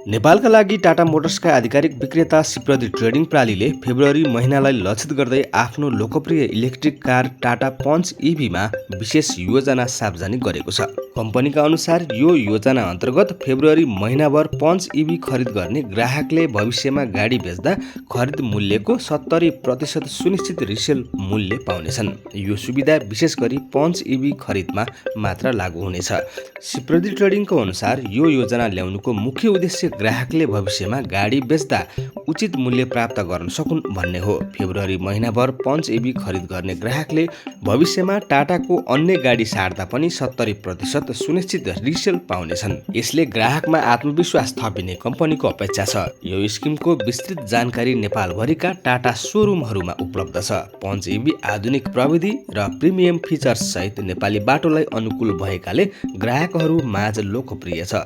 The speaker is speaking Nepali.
नेपालका लागि टाटा मोटर्सका आधिकारिक विक्रेता सिप्रदि ट्रेडिङ प्रणालीले फेब्रुअरी महिनालाई लक्षित गर्दै आफ्नो लोकप्रिय इलेक्ट्रिक कार टाटा पञ्च इभीमा विशेष योजना सार्वजनिक गरेको छ। कम्पनीका अनुसार यो योजना अन्तर्गत फेब्रुअरी महिनाभर पञ्च इभी खरिद गर्ने ग्राहकले भविष्यमा गाडी बेच्दा खरिद मूल्यको 70% सुनिश्चित रिसेल मूल्य पाउनेछन्। यो सुविधा विशेष गरी पञ्च इभी खरिदमा मात्र लागू हुनेछ। सिप्रदि ट्रेडिङको अनुसार यो योजना ल्याउनुको मुख्य उद्देश्य ग्राहकले भविष्यमा गाडी बेच्दा उचित मूल्य प्राप्त गर्न सकुन् भन्ने हो। फेब्रुअरी महिनाभर पञ्च इभी खरिद गर्ने ग्राहकले भविष्यमा टाटाको अन्य गाडी सार्दा पनि 70% सुनिश्चित रिसेल पाउनेछन्। यसले ग्राहकमा आत्मविश्वास थपिने कम्पनीको अपेक्षा छ। यो स्किमको विस्तृत जानकारी नेपालभरिका टाटा सोरुमहरूमा उपलब्ध छ। पञ्च इभी आधुनिक प्रविधि र प्रिमियम फिचर्स सहित नेपाली बाटोलाई अनुकूल भएकाले ग्राहकहरू माझ लोकप्रिय छ।